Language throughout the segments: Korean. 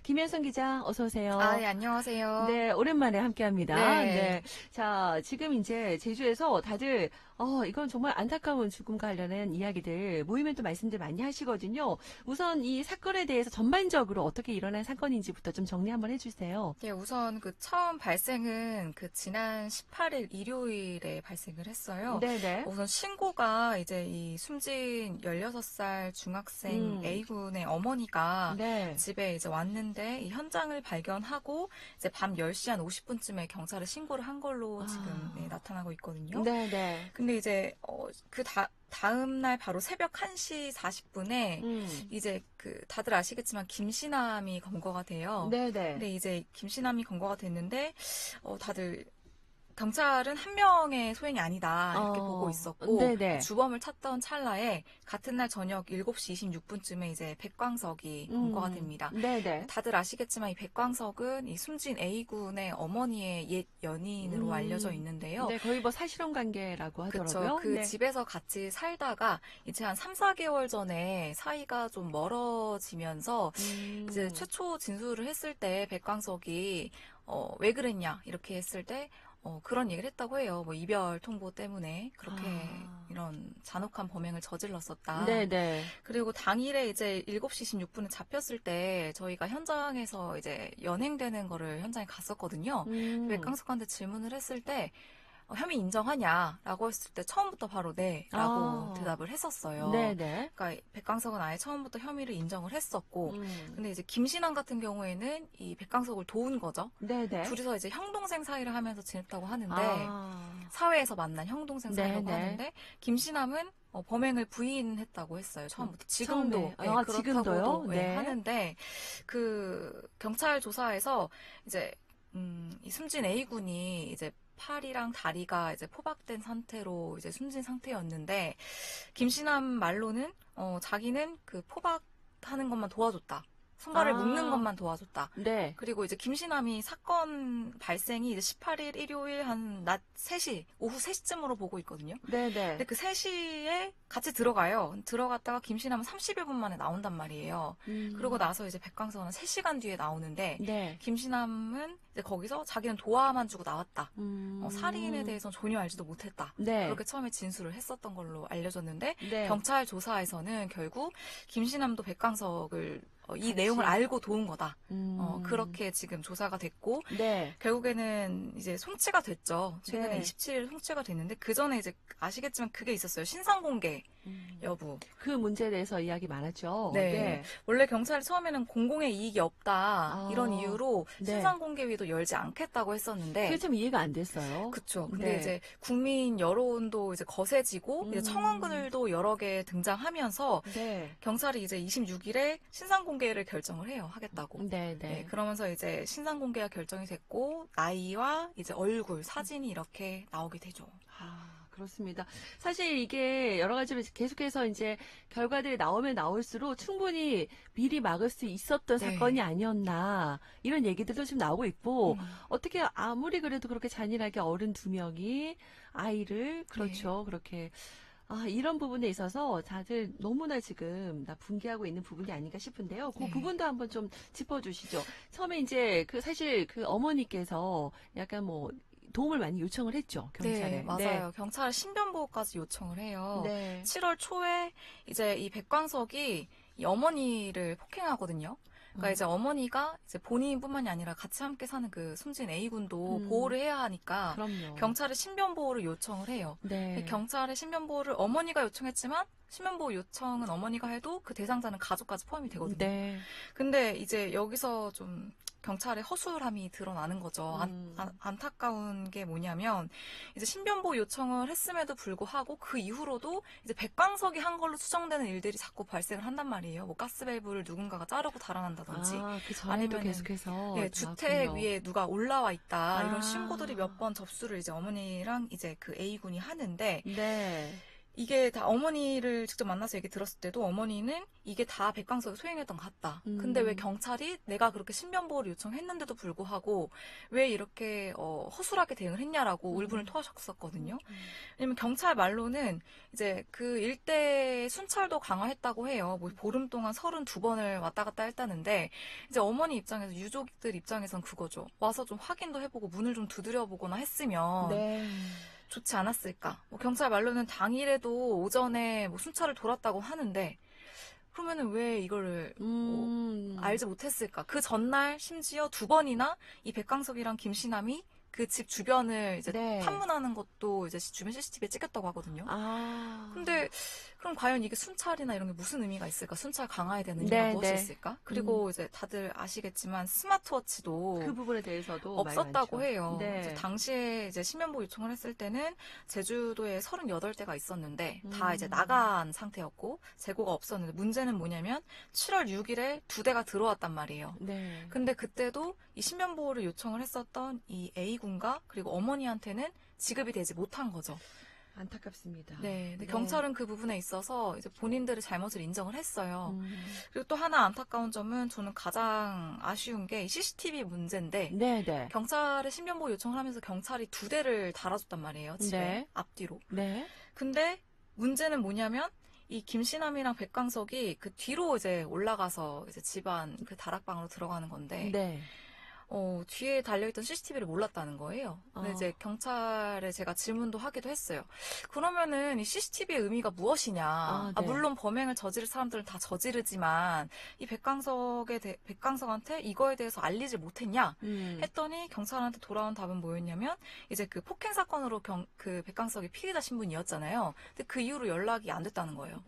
김현선 기자, 어서 오세요. 네, 안녕하세요. 네, 오랜만에 함께합니다. 네. 자, 지금 이제 제주에서 다들 이건 정말 안타까운 죽음과 관련한 이야기들 모이면 또 말씀들 많이 하시거든요. 우선 이 사건에 대해서 전반적으로 어떻게 일어난 사건인지부터 좀 정리 한번 해주세요. 네, 우선 처음 발생은 지난 18일 일요일에 발생을 했어요. 네네. 우선 신고가 이제 이 숨진 16살 중학생 A군의 어머니가 네. 집에 이제 왔는데 이 현장을 발견하고 이제 밤 10시 한 50분쯤에 경찰에 신고를 한 걸로 지금 나타나고 있거든요. 네네. 근데 이제 다음 날 바로 새벽 1시 40분에 이제 다들 아시겠지만 김씨남이 검거가 돼요. 네네. 근데 이제 김씨남이 검거가 됐는데 다들 경찰은 한 명의 소행이 아니다 이렇게 보고 있었고 네네. 주범을 찾던 찰나에 같은 날 저녁 7시 26분쯤에 이제 백광석이 검거가 됩니다. 네네. 다들 아시겠지만 이 백광석은 이 숨진 A군의 어머니의 옛 연인으로 알려져 있는데요. 네, 거의 뭐 사실혼 관계라고 하더라고요. 그쵸. 네. 집에서 같이 살다가 이제 한 3, 4개월 전에 사이가 좀 멀어지면서 이제 최초 진술을 했을 때 백광석이 왜 그랬냐 이렇게 했을 때 그런 얘기를 했다고 해요. 뭐 이별 통보 때문에 그렇게 이런 잔혹한 범행을 저질렀었다. 네네. 그리고 당일에 이제 7시 16분에 잡혔을 때 저희가 현장에서 이제 연행되는 거를 현장에 갔었거든요. 백광석한테 질문을 했을 때 혐의 인정하냐라고 했을 때 처음부터 바로 네라고 대답을 했었어요. 네네. 그러니까 백광석은 아예 처음부터 혐의를 인정을 했었고, 근데 이제 김신환 같은 경우에는 이 백광석을 도운 거죠. 네네. 둘이서 이제 형동생 사이를 하면서 지냈다고 하는데 사회에서 만난 형동생 사이라고 하는데 김신환은 범행을 부인했다고 했어요. 처음부터. 지금도 그렇다고도 지금도요? 네. 하는데 경찰 조사에서 이제 이 숨진 A군이 이제 팔이랑 다리가 이제 포박된 상태로 이제 숨진 상태였는데 김신남 말로는 자기는 포박하는 것만 도와줬다. 손발을 묶는 것만 도와줬다. 네. 그리고 이제 김신남이 사건 발생이 이제 18일 일요일 한 낮 3시, 오후 3시쯤으로 보고 있거든요. 네네. 근데 그 3시에 같이 들어가요. 들어갔다가 김신남은 30여 분 만에 나온단 말이에요. 그러고 나서 이제 백광석은 3시간 뒤에 나오는데 네. 김신남은 이제 거기서 자기는 도와만 주고 나왔다. 살인에 대해서는 전혀 알지도 못했다. 네. 그렇게 처음에 진술을 했었던 걸로 알려졌는데 네. 경찰 조사에서는 결국 김신남도 백광석을 이 내용을 알고 도운 거다. 그렇게 지금 조사가 됐고 네. 결국에는 이제 송치가 됐죠. 최근에 네. 27일 송치가 됐는데 그 전에 이제 아시겠지만 그게 있었어요. 신상 공개 여부. 그 문제에 대해서 이야기 많았죠. 네. 원래 경찰이 처음에는 공공의 이익이 없다 이런 이유로 네. 신상 공개위도 열지 않겠다고 했었는데 그게 참 이해가 안 됐어요. 그렇죠. 근데 네. 이제 국민 여론도 이제 거세지고 이제 청원글도 여러 개 등장하면서 네. 경찰이 이제 26일에 신상 공개를 결정을 해요. 하겠다고. 네, 네. 네, 그러면서 이제 신상 공개가 결정이 됐고 나이와 이제 얼굴, 사진이 이렇게 나오게 되죠. 그렇습니다. 사실 이게 여러 가지로 계속해서 이제 결과들이 나오면 나올수록 충분히 미리 막을 수 있었던 네. 사건이 아니었나 이런 얘기들도 지금 나오고 있고 어떻게 아무리 그래도 그렇게 잔인하게 어른 2명이 아이를 그렇죠. 그렇게 이런 부분에 있어서 다들 너무나 지금 분개하고 있는 부분이 아닌가 싶은데요. 그 부분도 한번 좀 짚어주시죠. 처음에 이제 사실 어머니께서 약간 도움을 많이 요청을 했죠, 경찰에. 네, 맞아요. 경찰 신변보호까지 요청을 해요. 네. 7월 초에 이제 이 백광석이 이 어머니를 폭행하거든요. 그러니까 이제 어머니가 이제 본인뿐만이 아니라 같이 함께 사는 그 숨진 A군도 보호를 해야 하니까 그럼요. 경찰에 신변보호를 요청을 해요. 네. 경찰에 신변보호를 어머니가 요청했지만 신변보호 요청은 어머니가 해도 그 대상자는 가족까지 포함이 되거든요. 네. 근데 이제 여기서 좀 경찰의 허술함이 드러나는 거죠. 안타까운 게 뭐냐면 이제 신변보호 요청을 했음에도 불구하고 그 이후로도 이제 백광석이 한 걸로 추정되는 일들이 자꾸 발생을 한단 말이에요. 뭐 가스밸브를 누군가가 자르고 달아난다든지 그 전에도 아니면은 계속해서 주택 위에 누가 올라와 있다 이런 신고들이 몇 번 접수를 이제 어머니랑 이제 그 A군이 하는데 네. 이게 다 어머니를 직접 만나서 얘기 들었을 때도 어머니는 이게 다 백광석이 소행했던 것 같다. 근데 왜 경찰이 내가 그렇게 신변보호를 요청했는데도 불구하고 왜 이렇게 허술하게 대응을 했냐라고 울분을 토하셨었거든요. 왜냐면 경찰 말로는 이제 그 일대 순찰도 강화했다고 해요. 뭐 보름 동안 32번을 왔다 갔다 했다는데 이제 어머니 입장에서 유족들 입장에선 그거죠. 와서 좀 확인도 해보고 문을 좀 두드려보거나 했으면 네. 좋지 않았을까. 뭐 경찰 말로는 당일에도 오전에 뭐 순찰을 돌았다고 하는데 그러면은 왜 이거를 뭐 알지 못했을까. 그 전날 심지어 2번이나 이 백광석이랑 김씨남이 그 집 주변을 이제 네. 탐문하는 것도 이제 주변 CCTV에 찍혔다고 하거든요. 아. 근데 그럼 과연 이게 순찰이나 이런 게 무슨 의미가 있을까? 순찰 강화에 대한 의미가 네, 무엇이 네. 있을까? 그리고 이제 다들 아시겠지만 스마트워치도 그 부분에 대해서도 없었다고 많이 해요. 많죠. 네. 이제 당시에 이제 신변보호 요청을 했을 때는 제주도에 38대가 있었는데 다 이제 나간 상태였고 재고가 없었는데 문제는 뭐냐면 7월 6일에 2대가 들어왔단 말이에요. 네. 근데 그때도 이 신변보호를 요청을 했었던 이 A군과 그리고 어머니한테는 지급이 되지 못한 거죠. 안타깝습니다. 네, 근데 네. 경찰은 그 부분에 있어서 이제 본인들의 잘못을 인정을 했어요. 그리고 또 하나 안타까운 점은 저는 가장 아쉬운 게 CCTV 문제인데 네, 네. 경찰에 신변보호 요청을 하면서 경찰이 2대를 달아줬단 말이에요. 집에 네. 앞뒤로. 네. 근데 문제는 뭐냐면 이 김씨남이랑 백광석이 그 뒤로 이제 올라가서 이제 집안 그 다락방으로 들어가는 건데 네. 뒤에 달려있던 CCTV를 몰랐다는 거예요. 근데 이제 경찰에 제가 질문도 하기도 했어요. 그러면은 이 CCTV의 의미가 무엇이냐. 네. 물론 범행을 저지를 사람들은 다 저지르지만 이 백광석한테 이거에 대해서 알리지 못했냐 했더니 경찰한테 돌아온 답은 뭐였냐면 이제 그 폭행 사건으로 그 백광석이 피해자 신분이었잖아요. 근데 그 이후로 연락이 안 됐다는 거예요.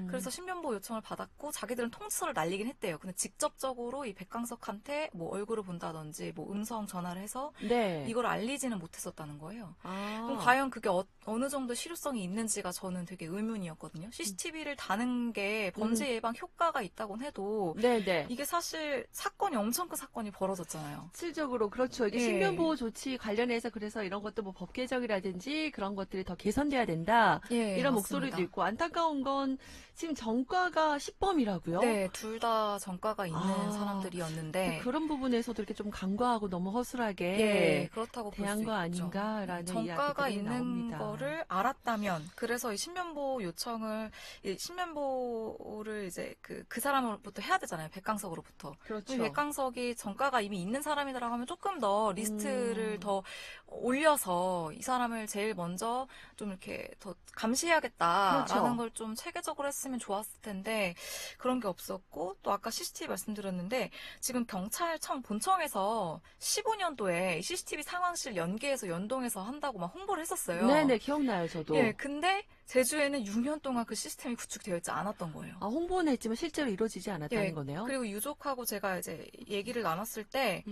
그래서 신변보호 요청을 받았고 자기들은 통지서를 날리긴 했대요. 근데 직접적으로 이 백광석한테 뭐 얼굴을 본다든지 뭐 음성 전화를 해서 네. 이걸 알리지는 못했었다는 거예요. 아. 그럼 과연 그게 어느 정도 실효성이 있는지가 저는 되게 의문이었거든요. CCTV를 다는 게 범죄 예방 효과가 있다곤 해도 네, 네. 이게 사실 사건이 엄청 큰 사건이 벌어졌잖아요. 실질적으로 그렇죠. 이게 예. 신변보호 조치 관련해서 그래서 이런 것도 뭐 법 개정이라든지 그런 것들이 더 개선돼야 된다. 예, 이런 맞습니다. 목소리도 있고 안타까운 건 지금 전과가 10범이라고요? 네, 둘 다 전과가 있는 아. 사람들이었는데 그런 부분에서도 이렇게 좀 간과하고 너무 허술하게 예, 그렇다고 볼 수 대한 있죠. 거 아닌가라는 전과가 이야기들이 있는 나옵니다. 거를 알았다면 그래서 이 신변보호 요청을 이 신변보호를 이제 그 사람으로부터 해야 되잖아요. 백광석으로부터. 그렇죠. 백광석이 전과가 이미 있는 사람이라고 하면 조금 더 리스트를 더 올려서 이 사람을 제일 먼저 좀 이렇게 더 감시해야겠다라는 그렇죠. 걸 좀 체계적으로 했으면 좋았을 텐데 그런 게 없었고 또 아까 CCTV 말씀드렸는데 지금 경찰청 본청에서 15년도에 CCTV 상황실 연계해서 연동해서 한다고 막 홍보를 했었어요. 네네, 기억나요, 저도. 예, 근데 제주에는 6년 동안 그 시스템이 구축되어 있지 않았던 거예요. 아, 홍보는 했지만 실제로 이루어지지 않았다는 예, 거네요. 그리고 유족하고 제가 이제 얘기를 나눴을 때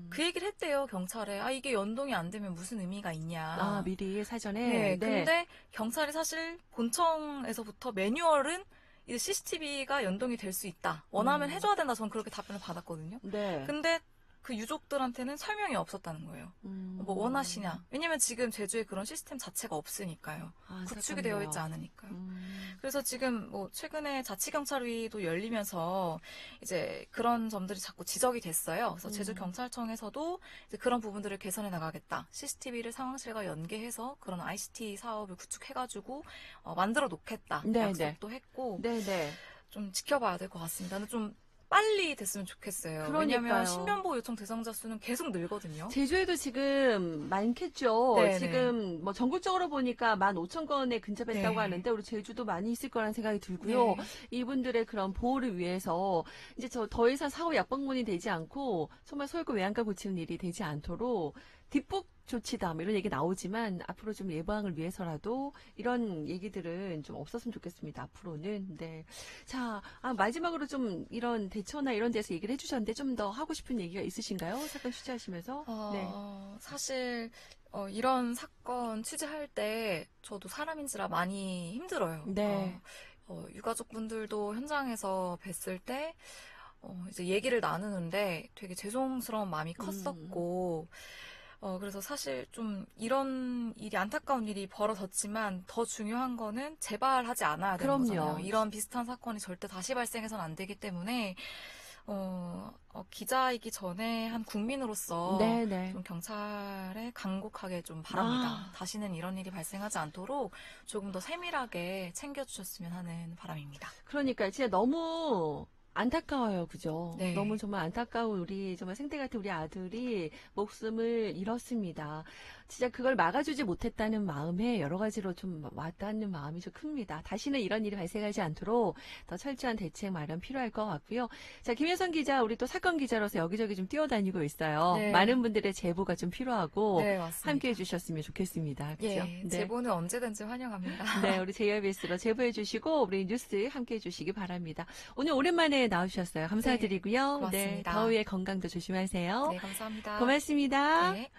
그 얘기를 했대요, 경찰에. 아, 이게 연동이 안 되면 무슨 의미가 있냐. 아, 미리 사전에. 네, 근데 경찰이 사실 본청에서부터 매뉴얼은 이제 CCTV가 연동이 될 수 있다. 원하면 해줘야 된다. 저는 그렇게 답변을 받았거든요. 네. 근데 그 유족들한테는 설명이 없었다는 거예요. 뭐 원하시냐. 왜냐면 지금 제주에 그런 시스템 자체가 없으니까요. 아, 구축이 되어 있지 않으니까요. 그래서 지금 뭐 최근에 자치경찰위도 열리면서 이제 그런 점들이 자꾸 지적이 됐어요. 그래서 제주경찰청에서도 이제 그런 부분들을 개선해 나가겠다. CCTV를 상황실과 연계해서 그런 ICT 사업을 구축해가지고 만들어 놓겠다. 네, 약속도 했고 네네. 좀 지켜봐야 될 것 같습니다. 근데 좀 빨리 됐으면 좋겠어요. 그러니까요. 왜냐하면 신변보호 요청 대상자 수는 계속 늘거든요. 제주에도 지금 많겠죠. 네네. 지금 뭐 전국적으로 보니까 15,000건에 근접했다고 네. 하는데 우리 제주도 많이 있을 거라는 생각이 들고요. 네. 이분들의 그런 보호를 위해서 이제 저 더 이상 사후 약방문이 되지 않고 정말 소액 외양간 고치는 일이 되지 않도록 뒷북 조치다 뭐 이런 얘기 나오지만 앞으로 좀 예방을 위해서라도 이런 얘기들은 좀 없었으면 좋겠습니다. 앞으로는. 네. 자, 마지막으로 좀 이런 대처나 이런 데서 얘기를 해주셨는데 좀 더 하고 싶은 얘기가 있으신가요? 사건 취재하시면서? 네. 사실 이런 사건 취재할 때 저도 사람인지라 많이 힘들어요. 네. 유가족분들도 현장에서 뵀을 때 이제 얘기를 나누는데 되게 죄송스러운 마음이 컸었고 그래서 사실 좀 이런 일이 안타까운 일이 벌어졌지만 더 중요한 거는 재발하지 않아야 되는 그럼요. 거잖아요. 이런 비슷한 사건이 절대 다시 발생해서는 안 되기 때문에 기자이기 전에 한 국민으로서 네네. 좀 경찰에 간곡하게 좀 바랍니다. 다시는 이런 일이 발생하지 않도록 조금 더 세밀하게 챙겨주셨으면 하는 바람입니다. 그러니까 진짜 너무 안타까워요. 그죠? 네. 너무 정말 안타까운 우리 정말 생태 같은 우리 아들이 목숨을 잃었습니다. 진짜 그걸 막아주지 못했다는 마음에 여러 가지로 좀 와닿는 마음이 좀 큽니다. 다시는 이런 일이 발생하지 않도록 더 철저한 대책 마련 필요할 것 같고요. 자, 김혜선 기자, 우리 또 사건 기자로서 여기저기 좀 뛰어다니고 있어요. 네. 많은 분들의 제보가 좀 필요하고 네, 맞습니다. 함께 해주셨으면 좋겠습니다. 그죠? 예, 제보는 언제든지 환영합니다. 네, 우리 JRBS로 제보해 주시고 우리 뉴스 함께 해 주시기 바랍니다. 오늘 오랜만에 나오셨어요. 감사드리고요. 고맙습니다. 더위에 건강도 조심하세요. 네, 감사합니다. 고맙습니다. 네.